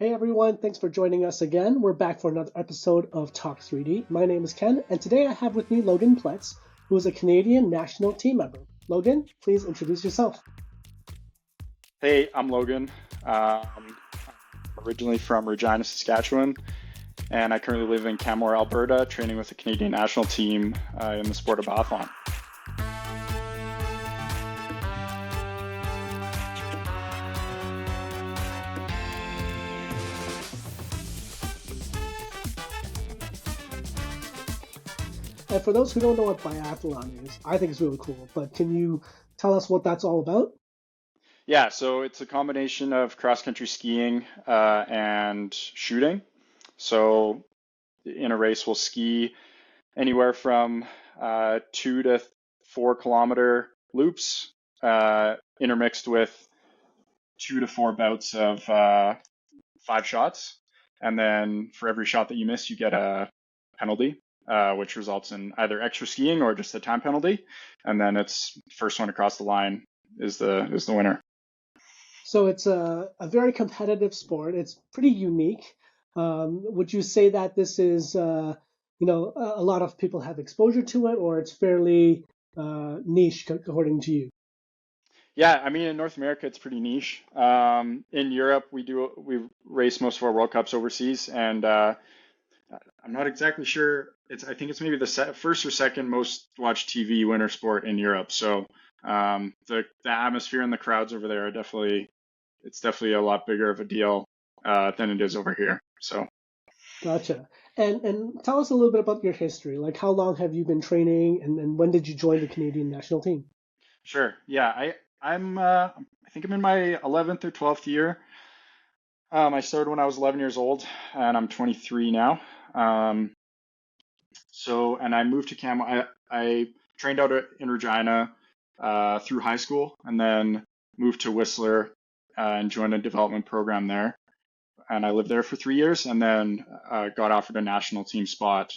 Hey everyone, thanks for joining us again. We're back for another episode of Talk3D. My name is Ken, and today I have with me Logan Pletz, who is a Canadian national team member. Logan, please introduce yourself. Hey, I'm Logan. I'm originally from Regina, Saskatchewan, and I currently live in Canmore, Alberta, training with the Canadian national team in the sport of biathlon. And for those who don't know what biathlon is, I think it's really cool, but can you tell us what that's all about? Yeah, so it's a combination of cross-country skiing and shooting. So in a race, we'll ski anywhere from 2 to 4 kilometer loops, intermixed with 2 to 4 bouts of 5 shots. And then for every shot that you miss, you get a penalty, which results in either extra skiing or just a time penalty. And then it's first one across the line is the winner. So it's a very competitive sport. It's pretty unique. Would you say that this is, a lot of people have exposure to it, or it's fairly niche according to you? Yeah, I mean in North America it's pretty niche. In Europe we race most of our World Cups overseas, and I'm not exactly sure. I think it's maybe the first or second most watched TV winter sport in Europe. So the atmosphere and the crowds over there are definitely a lot bigger of a deal than it is over here. So Gotcha. And tell us a little bit about your history. Like, how long have you been training, and when did you join the Canadian national team? sure, yeah, I think I'm in my 11th or 12th year. I started when I was 11 years old, and I'm 23 now. Um, and I moved to Cam. I trained out in Regina through high school, and then moved to Whistler and joined a development program there. And I lived there for 3 years, and then got offered a national team spot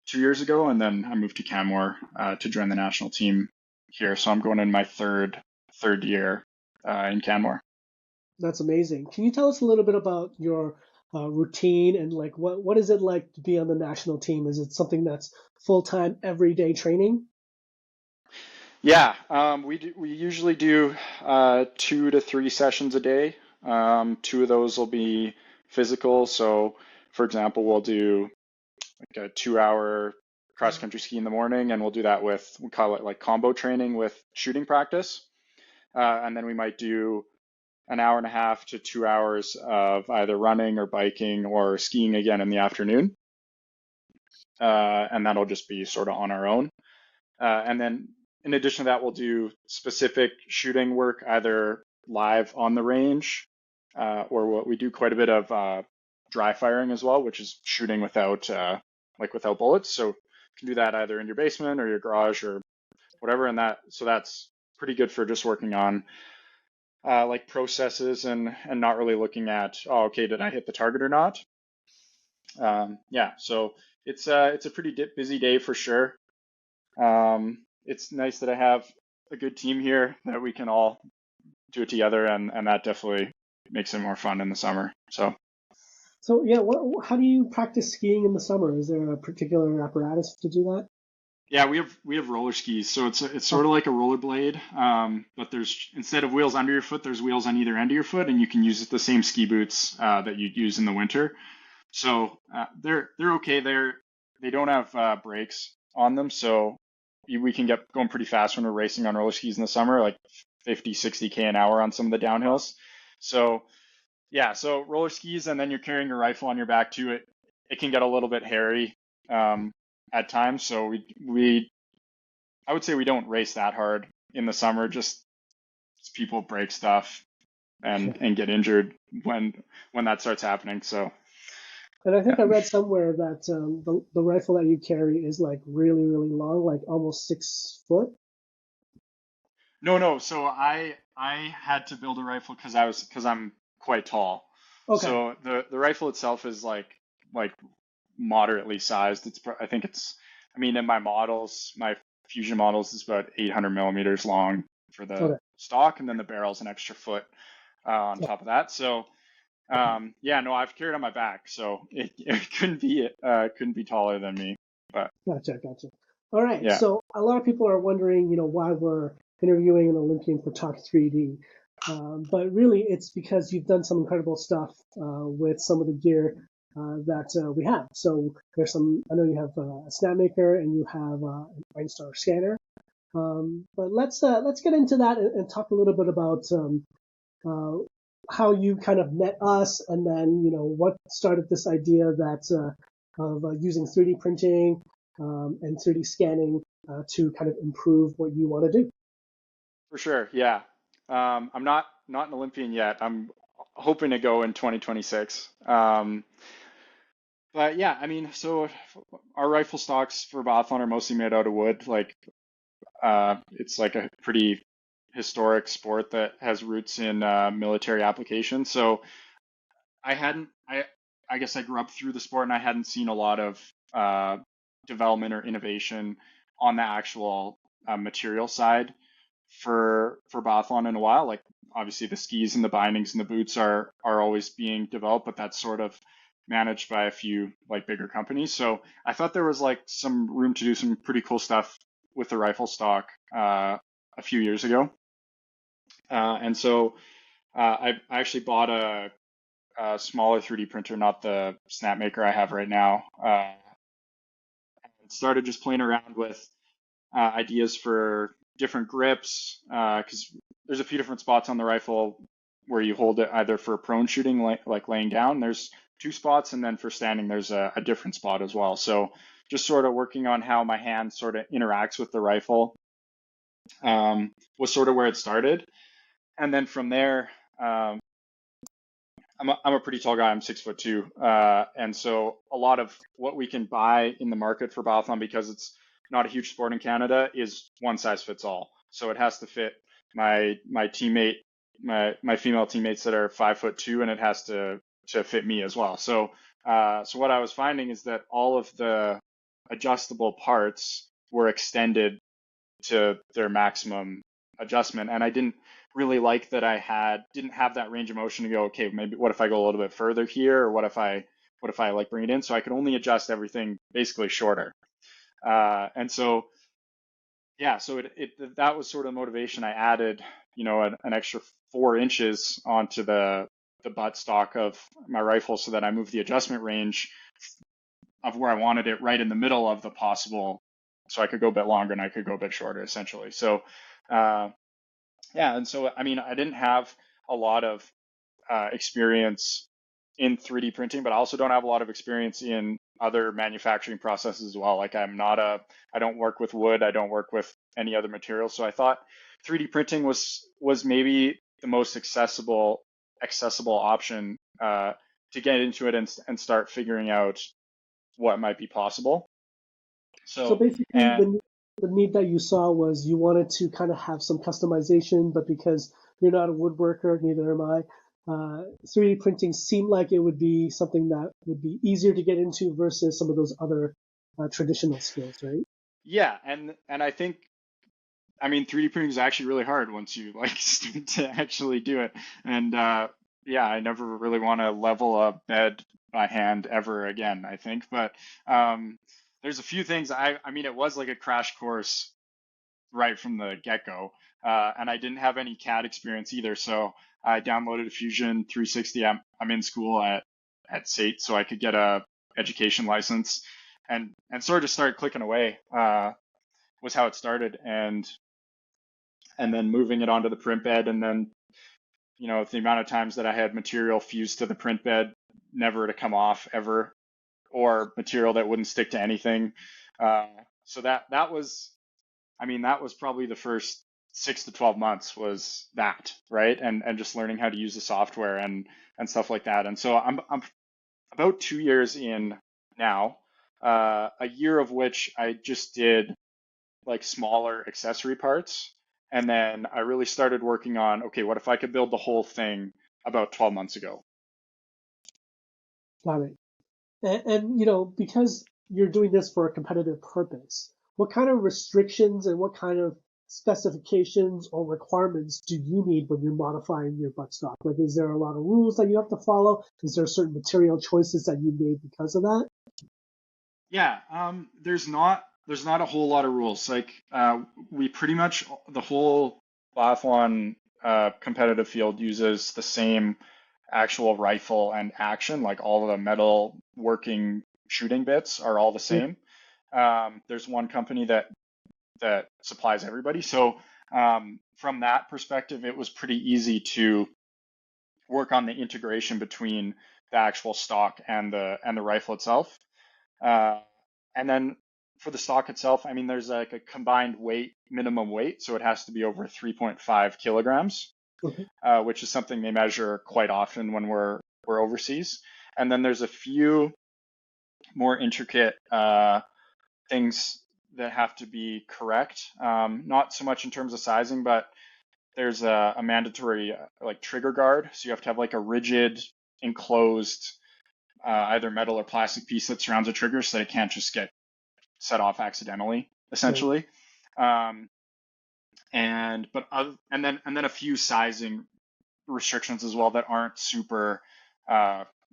2 years ago, and then I moved to Canmore to join the national team here. So I'm going in my third year in Canmore. That's amazing. Can you tell us a little bit about your routine and like what is it like to be on the national team? Is it something that's full time everyday training? Yeah, we usually do 2 to 3 sessions a day. Two of those will be physical. So, for example, we'll do like a 2 hour cross country ski in the morning, and we'll do that with, we call it like combo training with shooting practice. And then we might do an hour and a half to 2 hours of either running or biking or skiing again in the afternoon. And that'll just be sort of on our own. And then in addition to that, we'll do specific shooting work, either live on the range, or what we do quite a bit of dry firing as well, which is shooting without bullets. So you can do that either in your basement or your garage or whatever. That's pretty good for just working on like processes and not really looking at, oh, okay, did I hit the target or not? Yeah, so it's a pretty busy day for sure. It's nice that I have a good team here that we can all do it together, and that definitely makes it more fun in the summer. So So yeah, how do you practice skiing in the summer? Is there a particular apparatus to do that? yeah, we have roller skis, so it's sort Oh, of like a rollerblade, but there's, instead of wheels under your foot, there's wheels on either end of your foot, and you can use the same ski boots that you'd use in the winter. So they're okay. They don't have brakes on them, so we can get going pretty fast when we're racing on roller skis in the summer, like 50, 60K an hour on some of the downhills. So yeah, so roller skis, and then you're carrying your rifle on your back too. It can get a little bit hairy um, at times. So we I would say we don't race that hard in the summer. Just people break stuff and get injured when that starts happening. So and I think I yeah. read somewhere that the rifle that you carry is like really, really long, like almost 6 foot. No, no. So I had to build a rifle because I'm quite tall. Okay, So the rifle itself is like moderately sized. I think I mean in my Fusion models is about 800 millimeters long for the okay. stock, and then the barrel's an extra foot on top of that. So Yeah, no, I've carried on my back, so it couldn't be taller than me. But Gotcha. All right. yeah, So a lot of people are wondering, why we're interviewing an Olympian for Talk3D. But really, it's because you've done some incredible stuff with some of the gear that we have. So there's I know you have a Snapmaker and you have an Einstar scanner. But let's get into that and talk a little bit about uh, how you kind of met us, and then what started this idea of using 3D printing and 3D scanning to kind of improve what you want to do. for sure. Yeah, I'm not an Olympian yet. I'm hoping to go in 2026. But yeah, I mean, so our rifle stocks for biathlon are mostly made out of wood. Like, it's like a pretty historic sport that has roots in military applications. So I hadn't, I guess I grew up through the sport and I hadn't seen a lot of uh, development or innovation on the actual material side for biathlon in a while. Like, obviously the skis and the bindings and the boots are always being developed, but that's sort of managed by a few like bigger companies. So I thought there was like some room to do some pretty cool stuff with the rifle stock a few years ago. And so I actually bought a smaller 3D printer, not the Snapmaker I have right now. And started just playing around with ideas for different grips, because there's a few different spots on the rifle where you hold it either for prone shooting, like laying down. There's two spots, and then for standing, there's a different spot as well. So just sort of working on how my hand sort of interacts with the rifle was sort of where it started. And then from there, I'm a pretty tall guy. I'm 6'2", and so a lot of what we can buy in the market for biathlon, because it's not a huge sport in Canada, is one size fits all. So it has to fit my teammate, my female teammates that are 5'2", and it has to fit me as well. So what I was finding is that all of the adjustable parts were extended to their maximum adjustment, and I didn't really like that I didn't have that range of motion to go, okay, maybe what if I go a little bit further here, or what if I like bring it in, so I could only adjust everything basically shorter. And so yeah, so that was sort of motivation. I added, an extra 4 inches onto the butt stock of my rifle, so that I moved the adjustment range of where I wanted it right in the middle of the possible, so I could go a bit longer and I could go a bit shorter, essentially. So uh, yeah, and so I mean, I didn't have a lot of experience in 3D printing, but I also don't have a lot of experience in other manufacturing processes as well. Like, I don't work with wood, I don't work with any other material. So I thought 3D printing was maybe the most accessible option to get into it and start figuring out what might be possible. So So, basically, and the need that you saw was you wanted to kind of have some customization, but because you're not a woodworker, neither am I. 3D printing seemed like it would be something that would be easier to get into versus some of those other traditional skills, right? yeah, and I think, I mean, 3D printing is actually really hard once you like start to actually do it. And yeah, I never really want to level a bed by hand ever again, I think. But there's a few things. I mean, it was like a crash course right from the get-go. And I didn't have any CAD experience either. So I downloaded Fusion 360. I'm in school at SAIT, so I could get a education license, and sort of just started clicking away. Was how it started. And then moving it onto the print bed, and then the amount of times that I had material fused to the print bed never to come off ever, or material that wouldn't stick to anything. uh, so that was, I mean, that was probably the first 6 to 12 months, was that, right? And just learning how to use the software and stuff like that. And so I'm about 2 years in now, a year of which I just did like smaller accessory parts. And then I really started working on, okay, what if I could build the whole thing about 12 months ago? Got it. And because you're doing this for a competitive purpose, what kind of restrictions and what kind of specifications or requirements do you need when you're modifying your buttstock? Like, is there a lot of rules that you have to follow? Is there certain material choices that you made because of that? Yeah, there's not a whole lot of rules. Like we pretty much the whole biathlon competitive field uses the same actual rifle and action. Like all of the metal working shooting bits are all the Yeah. same. There's one company that supplies everybody. So from that perspective, it was pretty easy to work on the integration between the actual stock and the rifle itself. Uh, and then for the stock itself, I mean, there's like a combined weight, minimum weight, so it has to be over 3.5 kilograms, Okay. which is something they measure quite often when we're overseas. And then there's a few more intricate things that have to be correct. Not so much in terms of sizing, but there's a mandatory like trigger guard. So you have to have like a rigid enclosed either metal or plastic piece that surrounds a trigger so that it can't just get set off accidentally, Right. essentially. Um, and then a few sizing restrictions as well that aren't super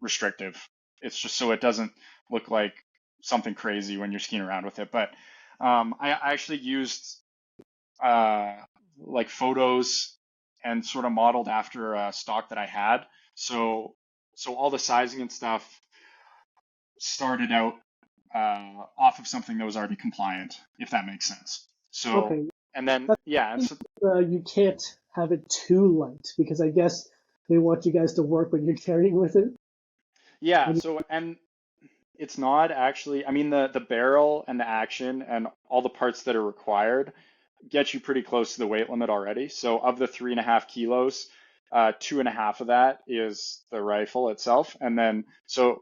restrictive. It's just so it doesn't look like something crazy when you're skiing around with it. But I actually used uh, like photos and sort of modeled after a stock that I had. So all the sizing and stuff started out off of something that was already compliant, if that makes sense. So, Okay. and then, That's, yeah, and so, you can't have it too light because I guess they want you guys to work when you're carrying with it. yeah, When so, and it's not actually, I mean, the barrel and the action and all the parts that are required get you pretty close to the weight limit already. So, of the 3.5 kilos, 2.5 of that is the rifle itself. And then, so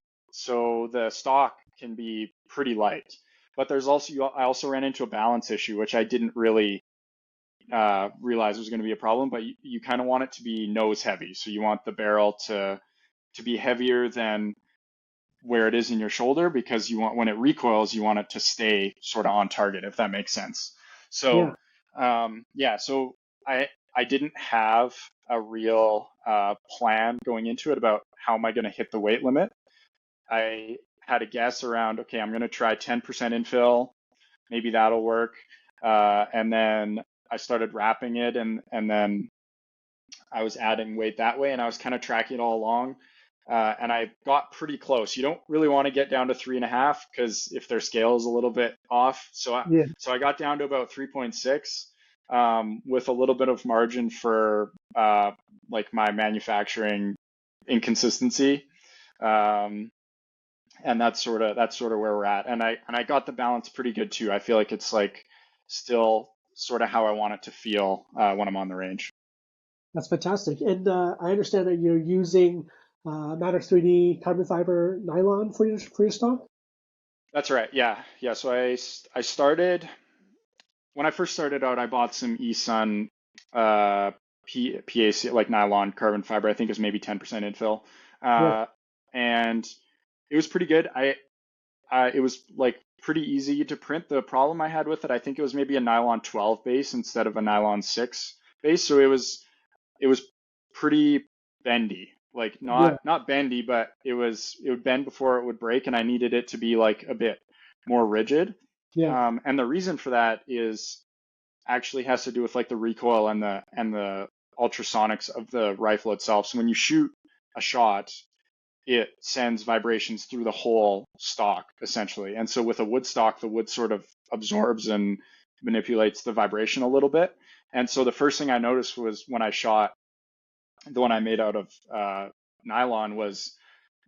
the stock can be pretty light. But I also ran into a balance issue, which I didn't really realize was going to be a problem, but you kind of want it to be nose heavy. So you want the barrel to be heavier than where it is in your shoulder because you want when it recoils, you want it to stay sort of on target, if that makes sense. So yeah. yeah, so I didn't have a real plan going into it about how am I going to hit the weight limit. I had a guess around, okay, I'm going to try 10% infill, maybe that'll work. And then I started wrapping it and then I was adding weight that way and I was kind of tracking it all along. And I got pretty close. You don't really want to get down to 3.5 because if their scale is a little bit off. Yeah. So I got down to about 3.6 with a little bit of margin for like my manufacturing inconsistency. Um, and that's sort of where we're at. And I got the balance pretty good too. I feel like it's like still sort of how I want it to feel when I'm on the range. That's fantastic. And I understand that you're using Matter 3D carbon fiber nylon for your stock. That's right. Yeah, yeah. So I started when I first started out. I bought some eSun uh, PAC like nylon carbon fiber. I think it was maybe 10% infill, Yeah. uh, and it was pretty good. It was like pretty easy to print. The problem I had with it, I think it was maybe a nylon 12 base instead of a nylon 6 base. So it was pretty bendy. Like Yeah. not bendy, but it would bend before it would break, and I needed it to be like a bit more rigid. Yeah. And the reason for that is actually has to do with like the recoil and the ultrasonics of the rifle itself. So when you shoot a shot, it sends vibrations through the whole stock essentially. And so with a wood stock, the wood sort of absorbs and manipulates the vibration a little bit. And so the first thing I noticed was when I shot the one I made out of nylon was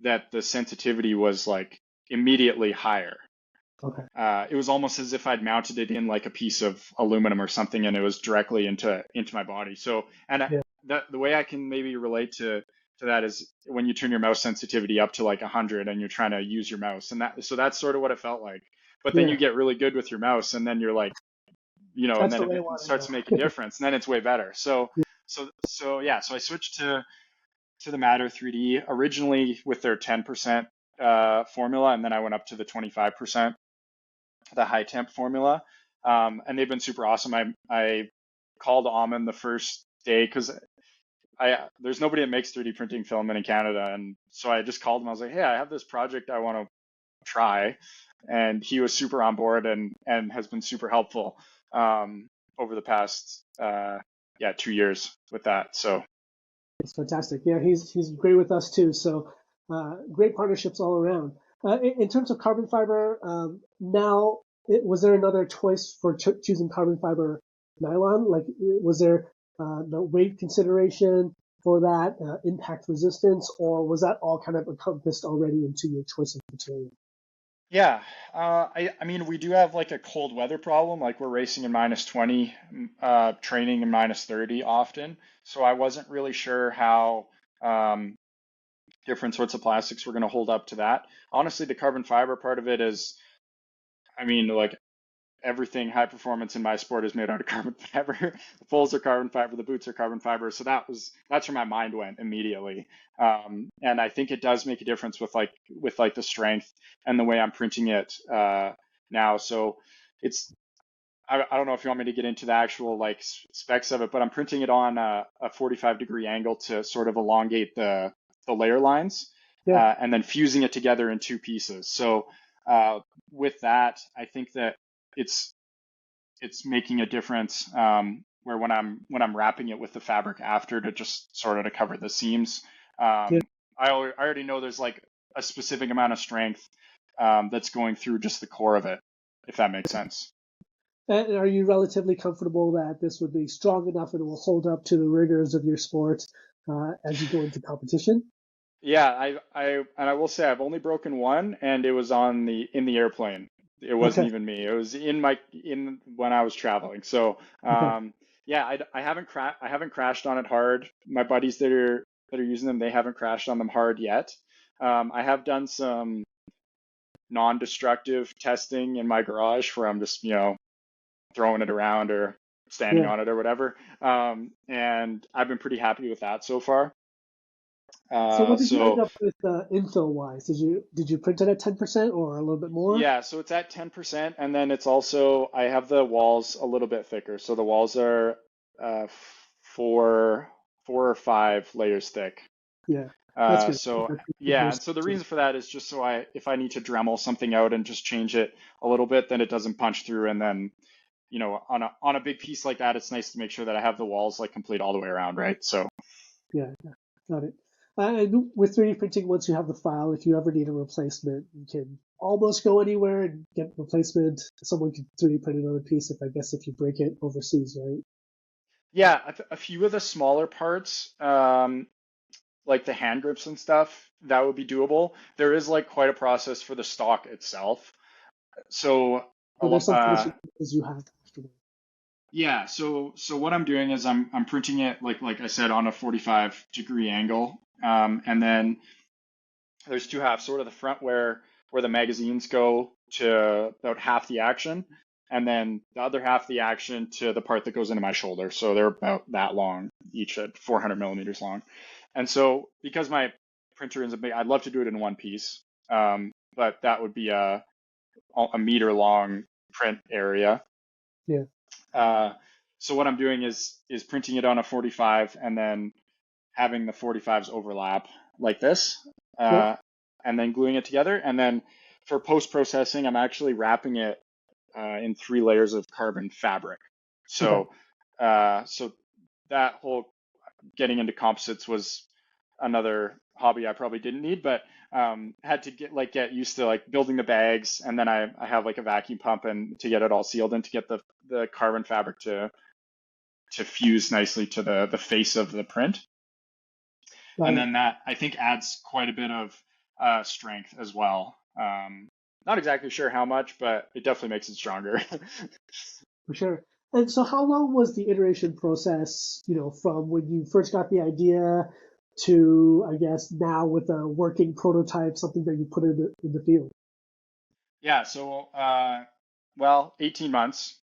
that the sensitivity was like immediately higher. Okay. It was almost as if I'd mounted it in like a piece of aluminum or something, and it was directly into my body. So, and Yeah. the way I can maybe relate to that is when you turn your mouse sensitivity up to like 100 and you're trying to use your mouse, and that's sort of what it felt like. But then you Yeah. get really good with your mouse, and then you're like, and That's then the way I it want to starts go. to make a difference, and then it's way better. So Yeah. so yeah, so I switched to the Matter 3D originally with their 10% formula, and then I went up to the 25%, the high temp formula. And they've been super awesome. I called Amen the first day because there's nobody that makes 3D printing filament in Canada, and so I just called him. I was like, hey, I have this project I want to try, and he was super on board and has been super helpful over the past 2 years with that. So It's fantastic. Yeah, he's great with us too. So great partnerships all around. In terms of carbon fiber, now was there another choice for choosing carbon fiber nylon? Like, was there the weight consideration for that, impact resistance, or was that all kind of encompassed already into your choice of material? yeah, I mean, we do have like a cold weather problem. Like we're racing in -20, training in -30 often. So I wasn't really sure how different sorts of plastics were going to hold up to that. Honestly, the carbon fiber part of it is, I mean, like everything high performance in my sport is made out of carbon fiber. The poles are carbon fiber, the boots are carbon fiber. So that's where my mind went immediately. And I think it does make a difference with like the strength and the way I'm printing it now. So it's I don't know if you want me to get into the actual like specs of it, but I'm printing it on a 45-degree angle to sort of elongate the layer lines, Yeah, and then fusing it together in two pieces. So with that, I think that it's it's making a difference where when I'm wrapping it with the fabric after to just sort of to cover the seams, yeah. I already know there's like a specific amount of strength that's going through just the core of it, if that makes sense. And are you relatively comfortable that this would be strong enough and it will hold up to the rigors of your sport as you go into competition? Yeah, I will say I've only broken one, and it was in the airplane. It wasn't Okay, even me. It was in when I was traveling. So okay. yeah, I haven't crashed on it hard. My buddies that are using them, they haven't crashed on them hard yet. I have done some non-destructive testing in my garage where I'm just throwing it around or standing Yeah. on it or whatever, and I've been pretty happy with that so far. So what did you end So up with infill wise? Did you print it at 10% or a little bit more? yeah, so it's at 10%, and then it's also, I have the walls a little bit thicker. So the walls are four, 4 or 5 layers thick. Yeah, that's good. So That's good yeah, and boost so the too. reason for that is just so if I need to Dremel something out and just change it a little bit, then it doesn't punch through. And then, on a big piece like that, it's nice to make sure that I have the walls like complete all the way around, right? So Yeah, yeah, got it. And with 3D printing, once you have the file, if you ever need a replacement, you can almost go anywhere and get replacement. Someone can 3D print another piece if I guess if you break it overseas, right? yeah, a few of the smaller parts, like the hand grips and stuff, that would be doable. There is like quite a process for the stock itself. So So there's some finishing touches you have afterward. yeah, so what I'm doing is I'm printing it like I said on a 45-degree angle, and then there's two halves, sort of the front where the magazines go to about half the action, and then the other half of the action to the part that goes into my shoulder. So they're about that long, each at 400 millimeters long. And so because my printer is a big, I'd love to do it in one piece, but that would be a meter long print area. Yeah, Uh, so what I'm doing is printing it on a 45 and then having the 45s overlap like this, yeah, uh, and then gluing it together. And then for post processing, I'm actually wrapping it in 3 layers of carbon fabric. okay. So that whole getting into composites was another hobby I probably didn't need, but had to get used to like building the bags, and then I have like a vacuum pump and to get it all sealed and to get the carbon fabric to fuse nicely to the face of the print. Got And it. then that I think adds quite a bit of strength as well. Not exactly sure how much, but it definitely makes it stronger. For sure. And so how long was the iteration process, from when you first got the idea to, I guess, now with a working prototype, something that you put in the field? Yeah, so well, 18 months,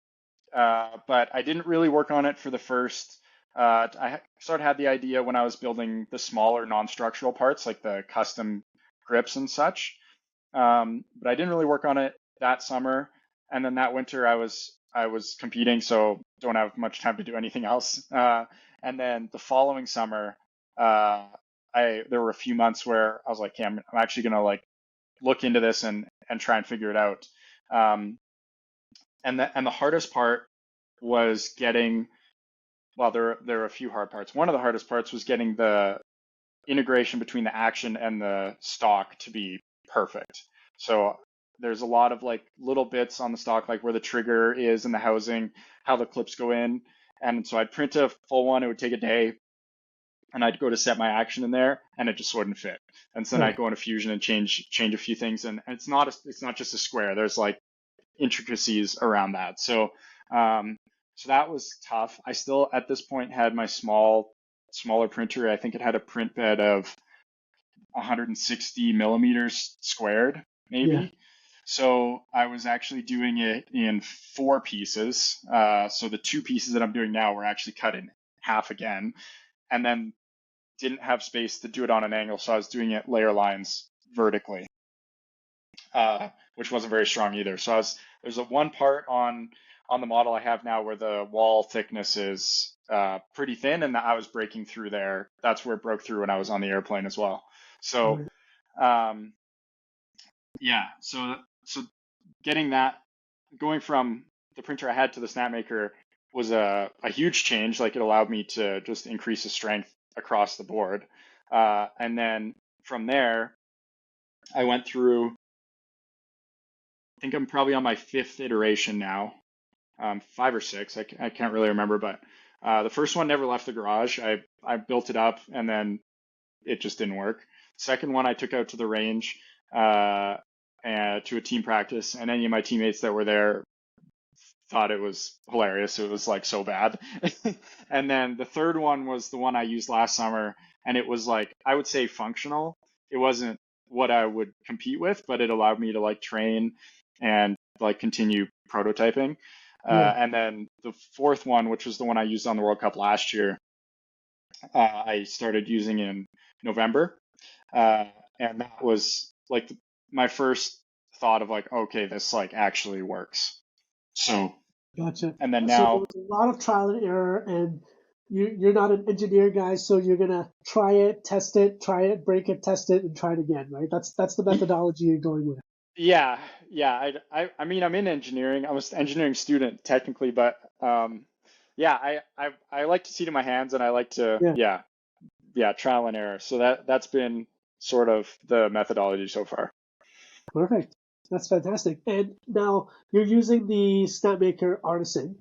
but I didn't really work on it for the first. I sort of had the idea when I was building the smaller non-structural parts, like the custom grips and such. But I didn't really work on it that summer, and then that winter I was competing, so don't have much time to do anything else. And then the following summer, uh, there were a few months where I was like, okay, I'm actually gonna like look into this and try and figure it out. Um, and the hardest part was getting, well, there are a few hard parts. One of the hardest parts was getting the integration between the action and the stock to be perfect. So there's a lot of like little bits on the stock, like where the trigger is in the housing, how the clips go in. And so I'd print a full one, it would take a day, and I'd go to set my action in there, and it just wouldn't fit. And so then I'd Right. go into Fusion and change a few things, and it's not just a square. There's like intricacies around that. Um, so that was tough. I still at this point had my smaller printer. I think it had a print bed of 160 millimeters squared, Yeah. maybe. So I was actually doing it in 4 pieces. So the 2 pieces that I'm doing now were actually cut in half again, and then didn't have space to do it on an angle, so I was doing it layer lines vertically, which wasn't very strong either. So there's a one part on the model I have now where the wall thickness is pretty thin, and I was breaking through there. That's where it broke through when I was on the airplane as well. So Right. um, yeah, so getting that, going from the printer I had to the Snapmaker was a huge change. Like it allowed me to just increase the strength across the board. And then from there, I went through, I think I'm probably on my 5th iteration now, 5 or 6. I can't really remember, but the first one never left the garage. I built it up and then it just didn't work. Second one I took out to the range and to a team practice, and any of my teammates that were there thought it was hilarious. It was like so bad. And then the third one was the one I used last summer, and it was like I would say functional. It wasn't what I would compete with, but it allowed me to like train and like continue prototyping. Yeah. And then the fourth one, which was the one I used on the World Cup last year, I started using in November, uh, and that was like my first thought of like, okay, this like actually works. So, Gotcha. and then So it now, was a lot of trial and error, and you're not an engineer guy, so you're gonna try it, test it, try it, break it, test it, and try it again, right? That's the methodology you're going with. yeah, yeah. I mean, I'm in engineering. I'm an engineering student technically, but yeah, I like to see it in my hands, and I like to, Yeah. yeah, trial and error. So that's been sort of the methodology so far. Perfect. That's fantastic. And now you're using the SnapMaker Artisan.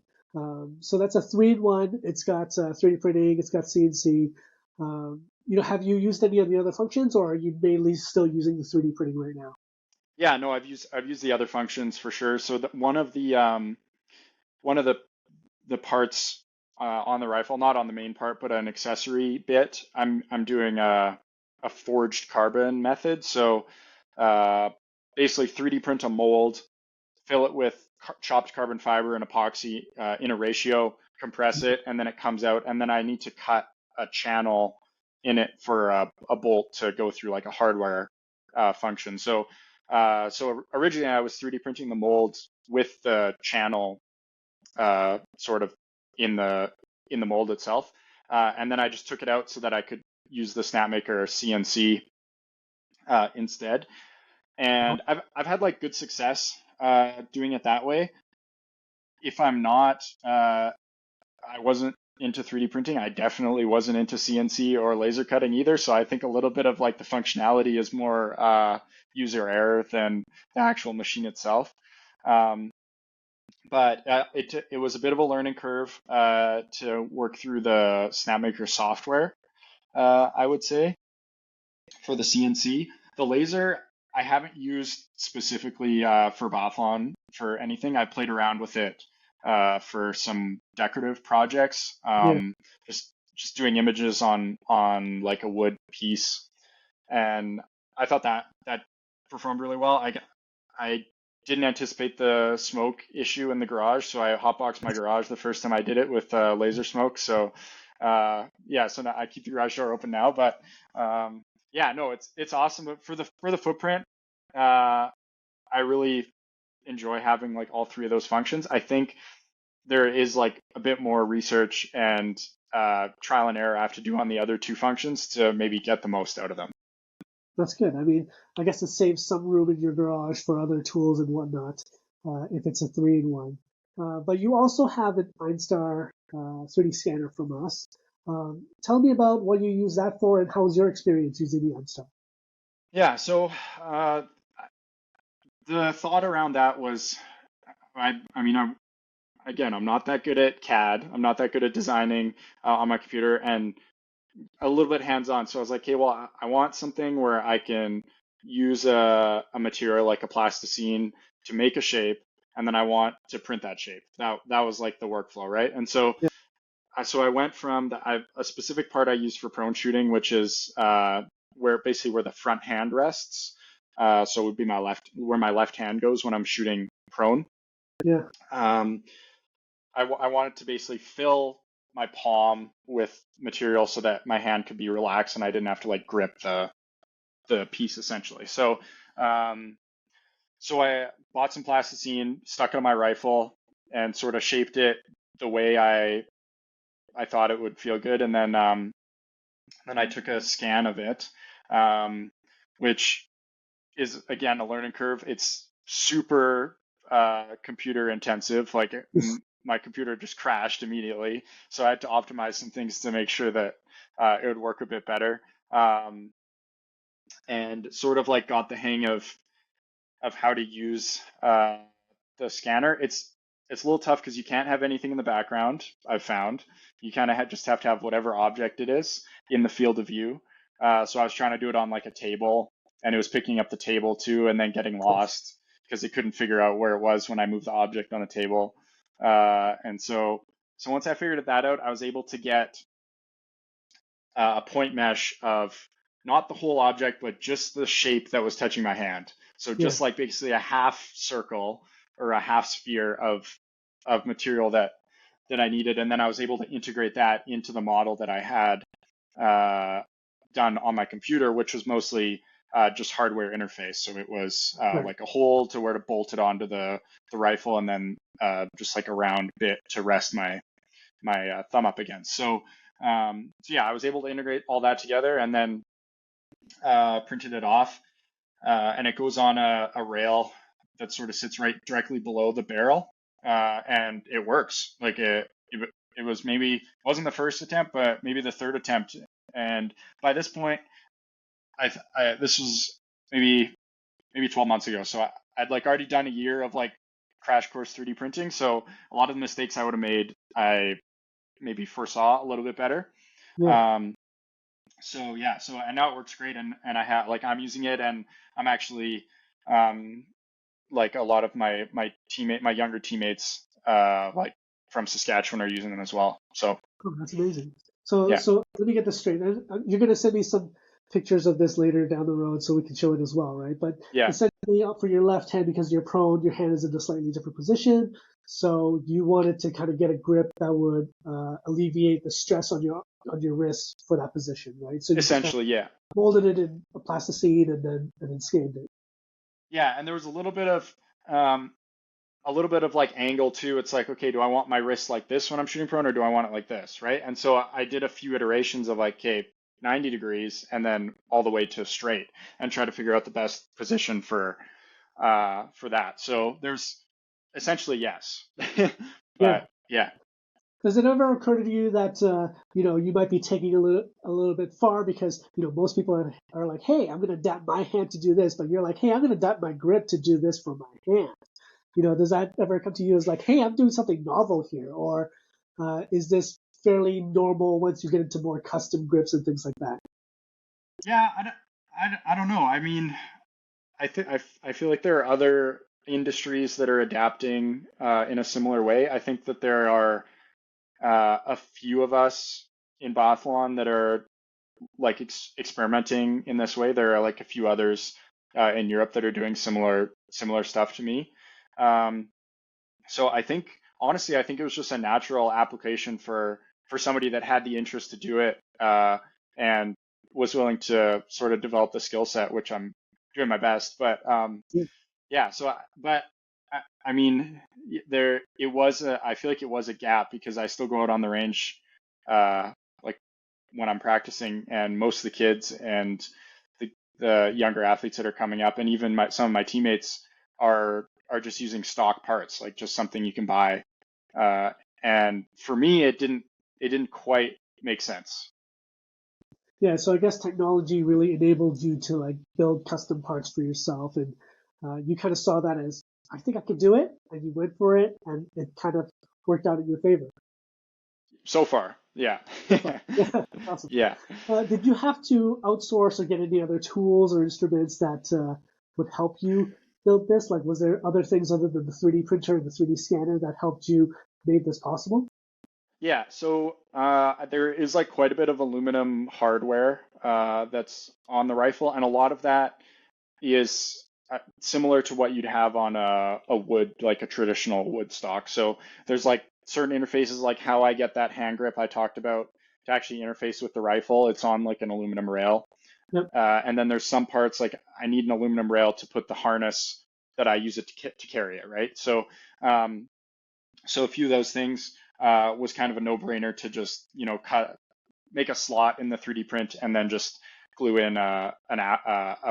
So that's a 3-in-1. It's got 3D printing. It's got CNC. Have you used any of the other functions, or are you mainly still using the 3D printing right now? Yeah, no, I've used the other functions for sure. So one of the parts on the rifle, not on the main part, but an accessory bit, I'm doing a forged carbon method. So uh, basically 3D print a mold, fill it with chopped carbon fiber and epoxy in a ratio, compress it, and then it comes out. And then I need to cut a channel in it for a bolt to go through like a hardware function. So originally I was 3D printing the molds with the channel sort of in the mold itself, and then I just took it out so that I could use the Snapmaker CNC instead. Uh-huh. And I've had like good success doing it that way. If I'm not, I wasn't into 3D printing. I definitely wasn't into CNC or laser cutting either. So I think a little bit of like the functionality is more user error than the actual machine itself. Um, but it was a bit of a learning curve to work through the SnapMaker software. I would say for the CNC, the laser I haven't used specifically for Biathlon for anything. I played around with it for some decorative projects, Yeah. just doing images on like a wood piece, and I thought that performed really well. I didn't anticipate the smoke issue in the garage, so I hotboxed my garage the first time I did it with laser smoke. So yeah, so now I keep the garage door open now, but yeah, no, it's awesome. But for the footprint, I really enjoy having like all three of those functions. I think there is like a bit more research and trial and error I have to do on the other two functions to maybe get the most out of them. That's good. I mean, I guess it saves some room in your garage for other tools and whatnot, if it's a three-in-one. But you also have an Einstar 3D scanner from us. Tell me about what you use that for and how was your experience using the Einstar? Yeah, so uh, the thought around that was, I mean, I'm not that good at CAD. I'm not that good at designing on my computer and a little bit hands-on. So I was like, okay, well, I want something where I can use a material like a plasticine to make a shape, and then I want to print that shape. That was like the workflow, right? And so Yeah, I went from a specific part I use for prone shooting, which is where the front hand rests. So it would be where my left hand goes when I'm shooting prone. yeah, Um, I wanted to basically fill my palm with material so that my hand could be relaxed and I didn't have to like grip the piece essentially. Um, so I bought some plasticine, stuck it on my rifle, and sort of shaped it the way I thought it would feel good, and then I took a scan of it, um, which is again a learning curve. It's super computer intensive. Like my computer just crashed immediately, so I had to optimize some things to make sure that it would work a bit better. Um, and sort of like got the hang of how to use the scanner. It's a little tough because you can't have anything in the background. I've found you kind of just have to have whatever object it is in the field of view. So I was trying to do it on like a table, and it was picking up the table too, and then getting lost because it couldn't figure out where it was when I moved the object on the table. And so once I figured that out, I was able to get a point mesh of not the whole object, but just the shape that was touching my hand. So yeah, just like basically a half circle or a half sphere of material that I needed, and then I was able to integrate that into the model that I had uh, done on my computer, which was mostly just hardware interface. So it was right. like a hole to where to bolt it onto the rifle, and then just like a round bit to rest my thumb up against. So yeah, I was able to integrate all that together and then printed it off. And it goes on a rail that sort of sits right directly below the barrel, and it works. Like it was maybe it wasn't the first attempt, but maybe the third attempt. And by this point, this was maybe 12 months ago. So I'd like already done a year of like crash course 3D printing. So a lot of the mistakes I would have made, I maybe foresaw a little bit better. Yeah. Um, so yeah, and now it works great, and I have like I'm using it, and I'm actually um, like a lot of my younger teammates like from Saskatchewan are using them as well. So Oh, that's amazing. So, yeah, so let me get this straight. You're going to send me some pictures of this later down the road so we can show it as well, right? But yeah, essentially, for your left hand, because you're prone, your hand is in a slightly different position. So you wanted to kind of get a grip that would alleviate the stress on your wrist for that position, right? So you just kind essentially, yeah. of molded it in a plasticine and then scanned it. Yeah, and there was um, a little bit of like angle too. It's like, okay, do I want my wrist like this when I'm shooting prone, or do I want it like this, right? And so I did a few iterations of like, okay, 90 degrees and then all the way to straight, and try to figure out the best position for that. So there's essentially yes, Yeah. but yeah, Does it ever occur to you that you might be taking a little bit far because most people are like, hey, I'm going to adapt my hand to do this, but you're like, hey, I'm going to adapt my grip to do this for my hand. Does that ever come to you as like, hey, I'm doing something novel here, or is this fairly normal once you get into more custom grips and things like that? yeah. I don't know. I mean, I feel like there are other industries that are adapting in a similar way. I think that there are a few of us in Biathlon that are like experimenting in this way. There are like a few others in Europe that are doing similar stuff to me. Um, so honestly, I think it was just a natural application for somebody that had the interest to do it and was willing to sort of develop the skill set, which I'm doing my best. But Yeah, yeah, but I mean, there it was a. I feel like it was a gap because I still go out on the range, like when I'm practicing, and most of the kids and the younger athletes that are coming up, and even some of my teammates are just using stock parts, like just something you can buy. Uh, and for me, it didn't quite make sense. Yeah, so I guess technology really enabled you to like build custom parts for yourself, and you kind of saw that as, I think I could do it, and you went for it, and it kind of worked out in your favor So far, yeah. so far. Yeah, awesome. Yeah. Did you have to outsource or get any other tools or instruments that would help you build this? Like, was there other things other than the 3D printer and the 3D scanner that helped you made this possible? Yeah, so there is like quite a bit of aluminum hardware that's on the rifle, and a lot of that is similar to what you'd have on a wood, like a traditional wood stock. So there's like certain interfaces, like how I get that hand grip I talked about to actually interface with the rifle. It's on like an aluminum rail. Yep. And then there's some parts like I need an aluminum rail to put the harness that I use it to carry it, right? Um, so a few of those things was kind of a no-brainer to just, make a slot in the 3D print and then just glue in a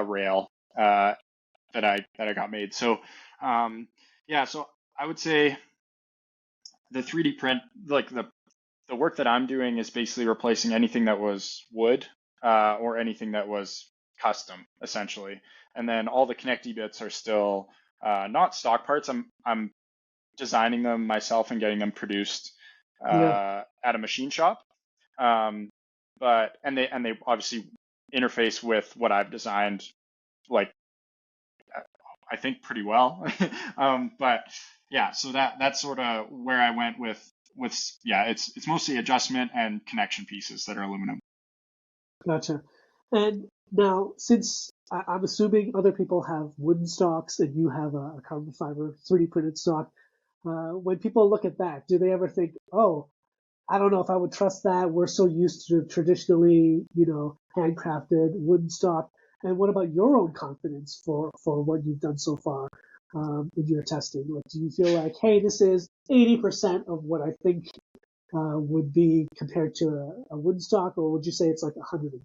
rail that I got made. So yeah, so I would say the 3D print, like the work that I'm doing is basically replacing anything that was wood or anything that was custom, essentially. And then all the connecty bits are still not stock parts. I'm designing them myself and getting them produced Yeah. at a machine shop. Um, but and they obviously interface with what I've designed, like I think pretty well. But yeah, so that's sort of where I went with yeah, it's mostly adjustment and connection pieces that are aluminum. Gotcha. And now, since I'm assuming other people have wooden stocks and you have a carbon fiber 3D printed stock, when people look at that, do they ever think, oh, I don't know if I would trust that. We're so used to traditionally, handcrafted wooden stock. And what about your own confidence for what you've done so far in your testing? Like, do you feel like, hey, this is 80% of what I think would be compared to a wooden stock, or would you say it's like 110%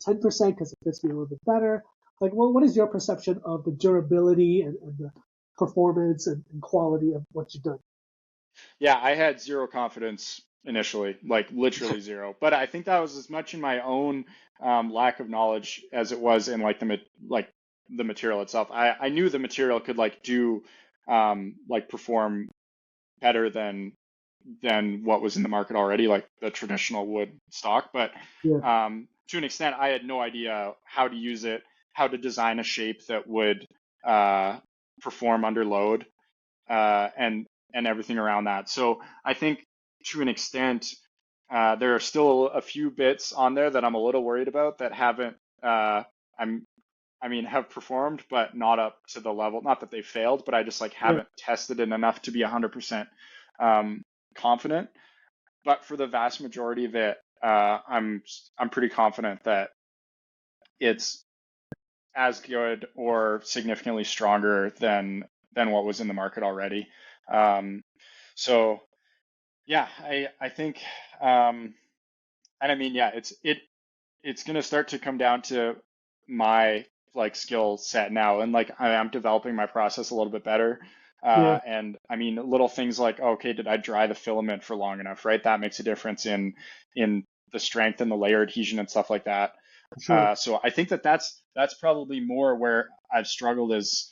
because it fits me a little bit better? Like, what is your perception of the durability and the performance and quality of what you've done? Yeah, I had zero confidence initially, like literally zero. But I think that was as much in my own lack of knowledge as it was in like the material itself. I knew the material could like do like perform better than what was in the market already, like the traditional wood stock. But Yeah, to an extent, I had no idea how to use it, how to design a shape that would uh, perform under load, and everything around that. So I think to an extent, there are still a few bits on there that I'm a little worried about that haven't. I'm I mean, have performed, but not up to the level. Not that they failed, but I just like yeah, haven't tested it enough to be 100% um, confident. But for the vast majority of it, I'm pretty confident that it's as good or significantly stronger than what was in the market already. Um, so yeah, I think, and I mean, yeah, it's gonna start to come down to my like skill set now, and like I'm developing my process a little bit better. yeah, And I mean, little things like, okay, did I dry the filament for long enough, right? That makes a difference in the strength and the layer adhesion and stuff like that. for sure. So I think that that's probably more where I've struggled is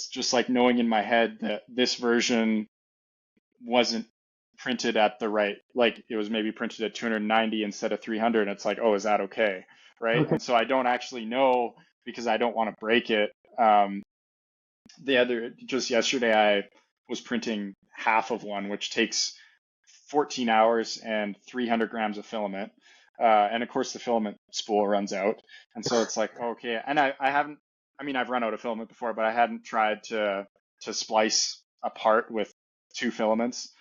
just like knowing in my head that this version wasn't printed at the right, like it was maybe printed at 290 instead of 300. And it's like, oh, is that okay? Right. Okay. And so I don't actually know because I don't want to break it. Just yesterday, I was printing half of one, which takes 14 hours and 300 grams of filament. And of course, the filament spool runs out. And so it's like, okay. And I haven't, I mean, I've run out of filament before, but I hadn't tried to splice a part with two filaments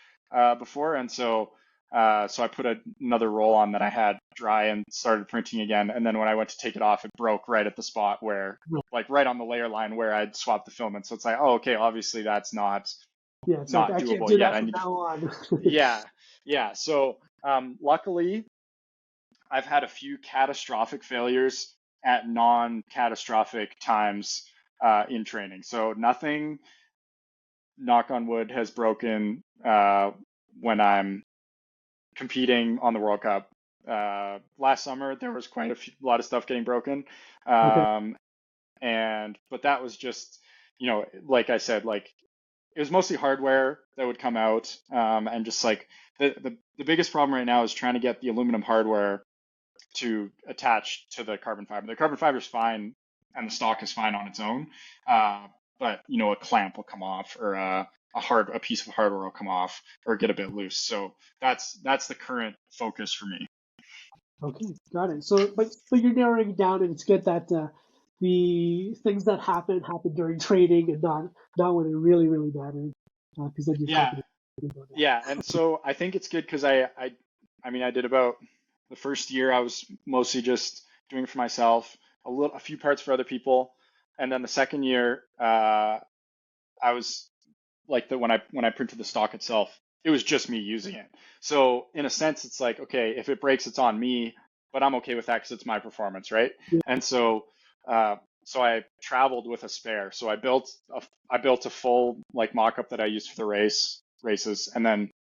before. And so So I put another roll on that I had dry and started printing again. And then when I went to take it off, it broke right at the spot where, like right on the layer line where I'd swapped the filament. So it's like, oh, okay, obviously that's Yeah, it's like not I can't doable do yet. that I from need to, now on. yeah, yeah. So luckily, I've had a few catastrophic failures at non-catastrophic times in training. So nothing, knock on wood, has broken when I'm competing on the World Cup. Last summer there was quite a lot of stuff getting broken, Okay. but that was just, like I said, like it was mostly hardware that would come out, and just like the biggest problem right now is trying to get the aluminum hardware to attach to the carbon fiber. The carbon fiber is fine and the stock is fine on its own, but a clamp will come off, or a piece of hardware will come off or get a bit loose. So that's the current focus for me. Okay, got it. So, but you're narrowing it down, and it's good that the things that happen during training and not when it really mattered, because then you're Yeah, confident about that. yeah, and so I think it's good because I mean I did about the first year I was mostly just doing it for myself, a few parts for other people, and then the second year I was like when I printed the stock itself, it was just me using it. So in a sense, it's like, okay, if it breaks, it's on me, but I'm okay with that because it's my performance, right? Yeah, And so I traveled with a spare. So I built a full like mock-up that I used for the races, and then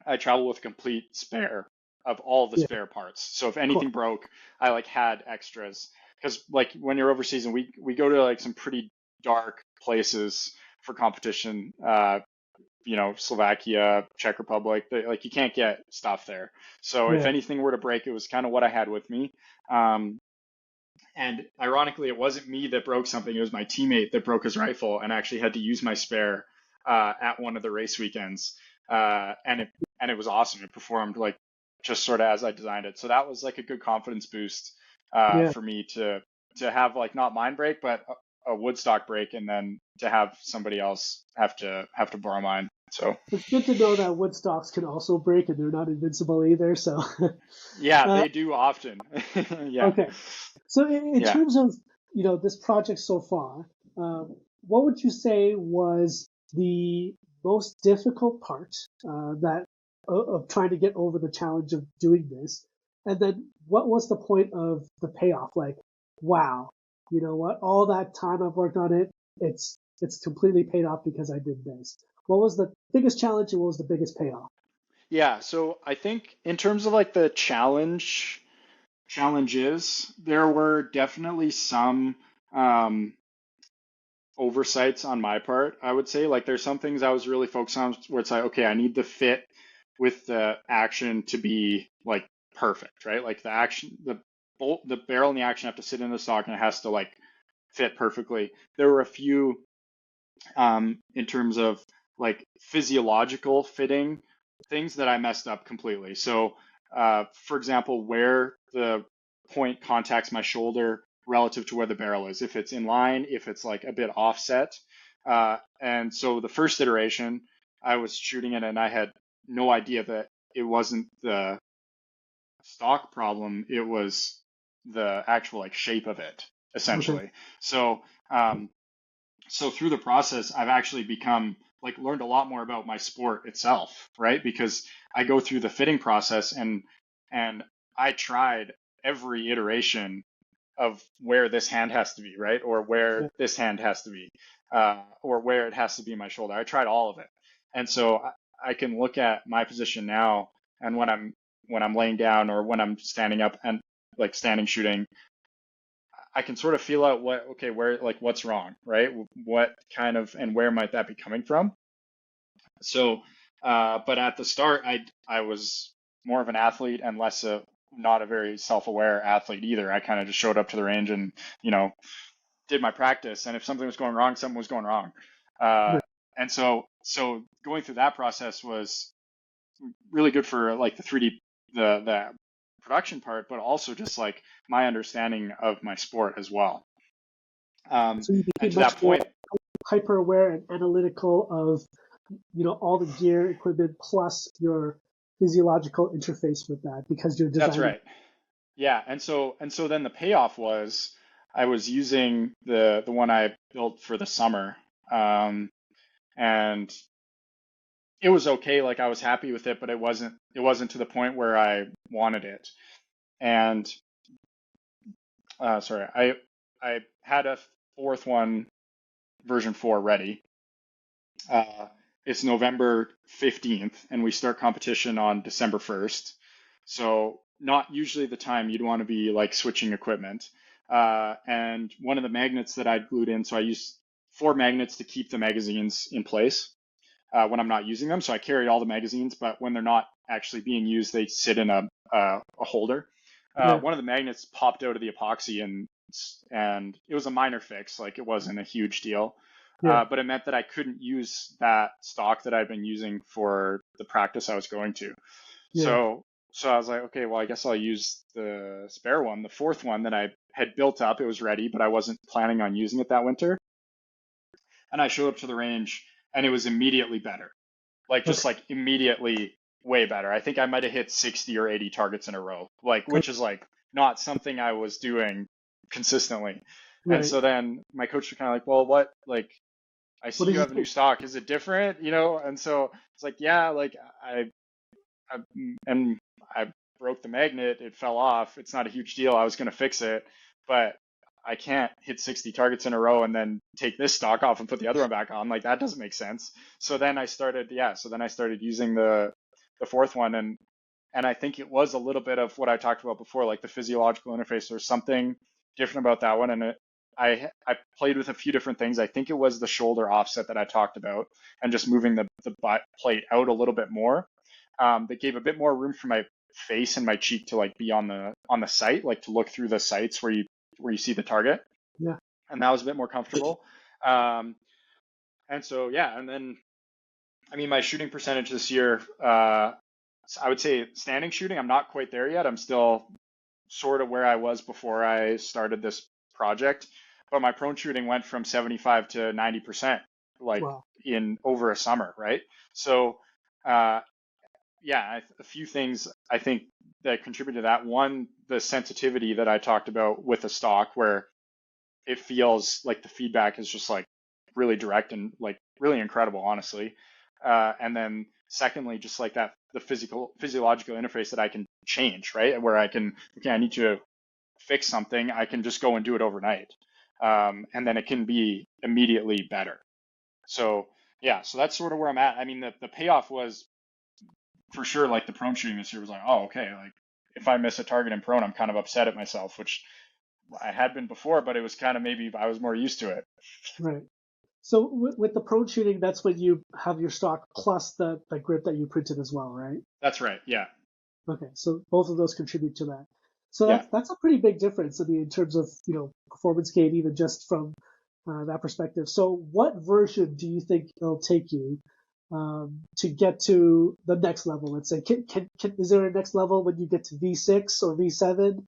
I traveled with a complete spare of all the yeah, spare parts. So if of course. anything broke, I like had extras, because like when you're overseas and we go to like some pretty dark places for competition, Slovakia, Czech Republic, like you can't get stuff there. So if Yeah, anything were to break, it was kind of what I had with me. Um, and ironically, it wasn't me that broke something. It was my teammate that broke his rifle and actually had to use my spare at one of the race weekends. And it was awesome. It performed like just sort of as I designed it. So that was like a good confidence boost yeah. for me to have like not mine break, but a Woodstock break, and then to have somebody else have to borrow mine. So It's good to know that wood stocks can also break, and they're not invincible either. So, yeah, uh, they do often. Yeah, okay. So, in yeah. terms of this project so far, what would you say was the most difficult part that of trying to get over the challenge of doing this? And then, what was the point of the payoff? Like, wow, you know what? All that time I've worked on it, it's completely paid off because I did this. What was the biggest challenge and what was the biggest payoff? Yeah, so I think in terms of like the challenges, there were definitely some um, oversights on my part, I would say. Like there's some things I was really focused on where it's like, okay, I need the fit with the action to be like perfect, right? Like the barrel and the action have to sit in the stock and it has to like fit perfectly. There were a few in terms of like physiological fitting things that I messed up completely. So, for example, where the point contacts my shoulder relative to where the barrel is, if it's in line, if it's like a bit offset. And so the first iteration, I was shooting it and I had no idea that it wasn't the stock problem, it was the actual like shape of it, Okay. essentially. So, um, so through the process, I've actually become like learned a lot more about my sport itself, right? Because I go through the fitting process, and I tried every iteration of where this hand has to be, right? Or Yeah. where this hand has to be, or where it has to be my shoulder. I tried all of it. And so I can look at my position now, and when I'm laying down or when I'm standing up and like standing shooting, I can sort of feel out where, like, what's wrong, right? What kind of, and where might that be coming from? So, but at the start, I was more of an athlete and less not a very self-aware athlete either. I kind of just showed up to the range and, you know, did my practice. And if something was going wrong, something was going wrong. Uh, Right. and so going through that process was really good for like the 3D, the production part, but also just like my understanding of my sport as well. So you And became to that much more point, hyper aware and analytical of all the gear equipment plus your physiological interface with that because you're That's designing. right. Yeah, and so then the payoff was I was using the one I built for the summer, and it was okay. Like I was happy with it, but it wasn't to the point where I wanted it. And sorry, I had a fourth one, version 4 ready. Uh, it's November 15th, and we start competition on December 1st. So not usually the time you'd want to be like switching equipment. And one of the magnets that I'd glued in, so I used 4 magnets to keep the magazines in place when I'm not using them. So I carry all the magazines, but when they're not actually being used, they sit in a holder. Yeah, One of the magnets popped out of the epoxy, and it was a minor fix, like it wasn't a huge deal. yeah, But it meant that I couldn't use that stock that I've been using for the practice I was going to. yeah. So I was like, okay, well, I guess I'll use the spare one, the fourth one that I had built up. It was ready, but I wasn't planning on using it that winter. And I showed up to the range, and it was immediately better. Like Okay, just like immediately way better. I think I might have hit 60 or 80 targets in a row, like okay, which is like not something I was doing consistently. And right. so then my coach was kind of like, well, what, like, I What see did you you have a new think? stock. Is it different? And so it's like, yeah, like I and I broke the magnet. It fell off. It's not a huge deal. I was going to fix it, but I can't hit 60 targets in a row and then take this stock off and put the other one back on. Like that doesn't make sense. So then I started, yeah. So then I started using the fourth one, and I think it was a little bit of what I talked about before, like the physiological interface. There's something different about that one, and I played with a few different things. I think it was the shoulder offset that I talked about, and just moving the butt plate out a little bit more. That gave a bit more room for my face and my cheek to like be on the sight, like to look through the sights where you see the target, Yeah. and that was a bit more comfortable. Um, and so yeah, and then I mean my shooting percentage this year, I would say standing shooting, I'm not quite there yet. I'm still sort of where I was before I started this project, but my prone shooting went from 75 to 90%, like Wow. in over a summer, right? So uh, yeah, a few things I think that contribute to that. One, the sensitivity that I talked about with a stock, where it feels like the feedback is just like really direct and like really incredible, honestly. And then secondly, just like that, the physiological interface that I can change, right? Where I can, okay, I need to fix something, I can just go and do it overnight. And then it can be immediately better. So yeah, so that's sort of where I'm at. I mean, the payoff was for sure, like the prone shooting this year was like, oh, okay, like if I miss a target in prone, I'm kind of upset at myself, which I had been before, but it was kind of maybe I was more used to it. Right. So with the prone shooting, that's when you have your stock plus the grip that you printed as well, right? That's right. Yeah. Okay, so both of those contribute to that. So Yeah. that's a pretty big difference. I mean, in terms of performance gain, even just from that perspective. So what version do you think it'll take you to get to the next level? Let's say, is there a next level when you get to V6 or V7?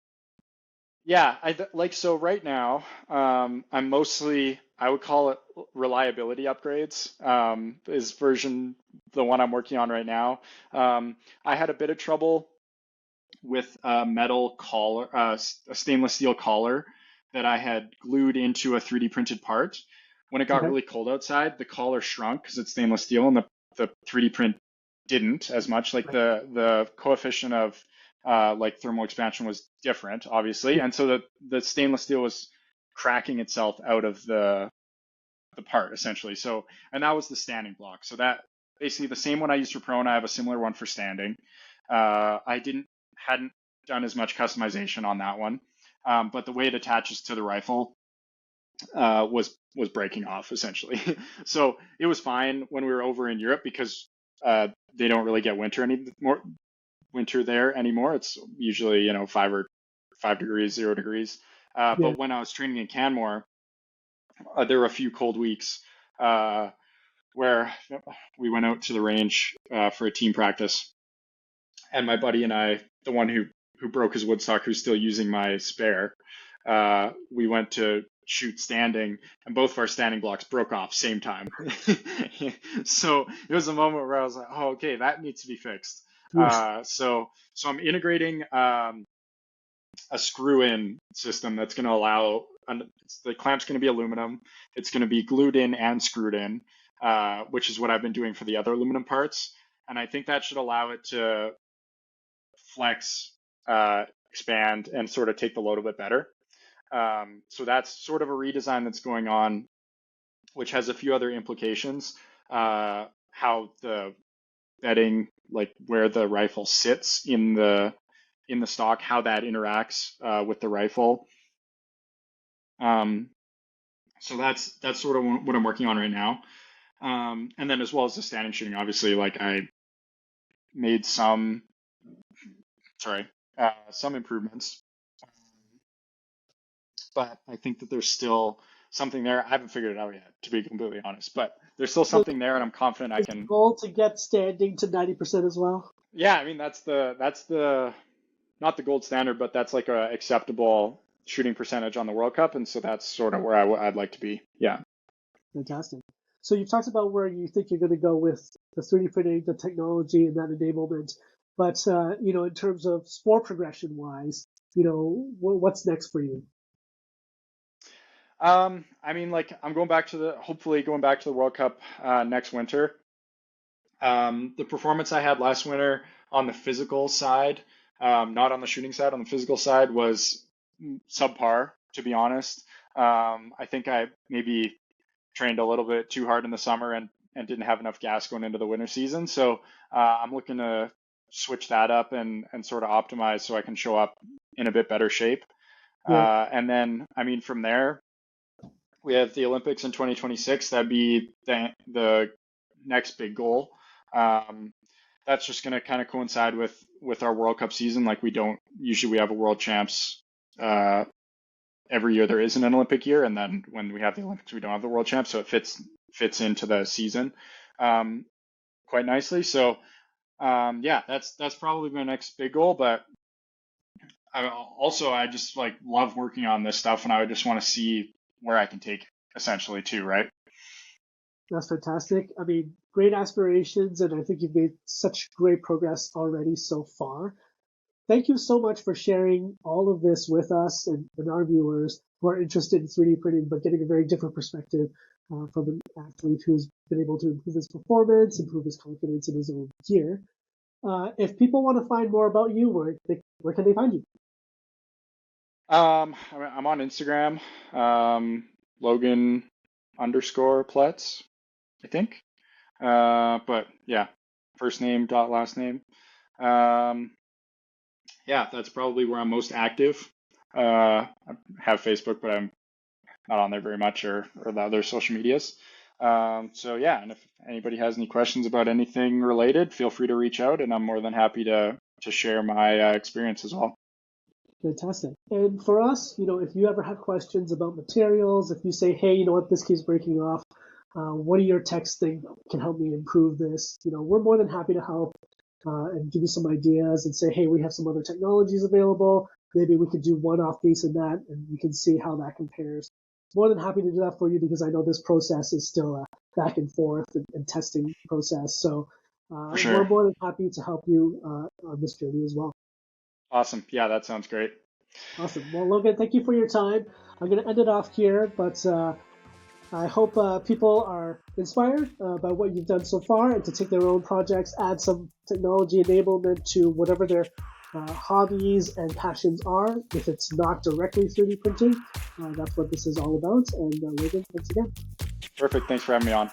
Yeah. Like, so right now, I'm mostly, I would call it reliability upgrades, is the one I'm working on right now. I had a bit of trouble with a metal collar, a stainless steel collar that I had glued into a 3D printed part. When it got Okay, really cold outside, the collar shrunk because it's stainless steel, and the 3D print didn't as much. Like right. the coefficient of like thermal expansion was different, obviously, Yeah, and so the stainless steel was cracking itself out of the part essentially. So, and that was the standing block. So that basically the same one I used for prone, I have a similar one for standing. I hadn't done as much customization on that one, but the way it attaches to the rifle was breaking off essentially. So it was fine when we were over in Europe because they don't really get winter there anymore. It's usually 5 degrees, 0 degrees. yeah, But when I was training in Canmore, there were a few cold weeks uh, where we went out to the range for a team practice, and my buddy and I, the one who broke his woodstock, who's still using my spare, we went to shoot standing, and both of our standing blocks broke off same time. So it was a moment where I was like, oh, okay, that needs to be fixed. Yeah. So I'm integrating a screw-in system that's going to allow the clamp's going to be aluminum. It's going to be glued in and screwed in, which is what I've been doing for the other aluminum parts. And I think that should allow it to flex, expand, and sort of take the load a bit better. So that's sort of a redesign that's going on, which has a few other implications. How the bedding, like where the rifle sits in the stock, how that interacts with the rifle. So that's sort of what I'm working on right now. And then as well as the standing shooting, obviously, like I made some improvements, but I think that there's still something there. I haven't figured it out yet, to be completely honest, but there's still So something there, and I'm confident I is the can. goal to get standing to 90% as well? Yeah, I mean that's the not the gold standard, but that's like a acceptable shooting percentage on the World Cup, and so that's sort of where I'd like to be. Yeah. Fantastic. So you've talked about where you think you're going to go with the 3D printing, the technology, and that enablement. But in terms of sport progression wise, what's next for you? I mean, like I'm hopefully going back to the World Cup next winter. The performance I had last winter on the physical side, not on the shooting side, on the physical side was subpar, to be honest. I think I maybe trained a little bit too hard in the summer and didn't have enough gas going into the winter season. So I'm looking to switch that up and sort of optimize so I can show up in a bit better shape. Yeah. And then, I mean, from there, we have the Olympics in 2026. That'd be the next big goal. That's just going to kind of coincide with our World Cup season. Like we have a World Champs every year. There isn't an Olympic year, and then when we have the Olympics, we don't have the World Champs, so it fits into the season quite nicely. So yeah, that's probably my next big goal. But I just like love working on this stuff, and I would just want to see where I can take it, essentially too, right? That's fantastic. I mean, great aspirations, and I think you've made such great progress already so far. Thank you so much for sharing all of this with us and our viewers who are interested in 3D printing, but getting a very different perspective from an athlete who's been able to improve his performance, improve his confidence in his own gear. If people want to find more about you, where can they find you? I'm on Instagram, Logan_Pletz, I think. But yeah, first name dot last name. Yeah, that's probably where I'm most active. I have Facebook, but I'm not on there very much, or the other social medias. So yeah, and if anybody has any questions about anything related, feel free to reach out, and I'm more than happy to share my experience as well. Fantastic. And for us, if you ever have questions about materials, if you say, hey, you know what, this keeps breaking off, what do your techs think can help me improve this? We're more than happy to help and give you some ideas and say, hey, we have some other technologies available. Maybe we could do one off this and that, and you can see how that compares. More than happy to do that for you because I know this process is still a back and forth and testing process. So For we're sure. more than happy to help you on this journey as well. Awesome. Yeah, that sounds great. Awesome. Well, Logan, thank you for your time. I'm going to end it off here, but I hope people are inspired by what you've done so far and to take their own projects, add some technology enablement to whatever their hobbies and passions are. If it's not directly 3D printing, that's what this is all about. And Logan, thanks again. Perfect. Thanks for having me on.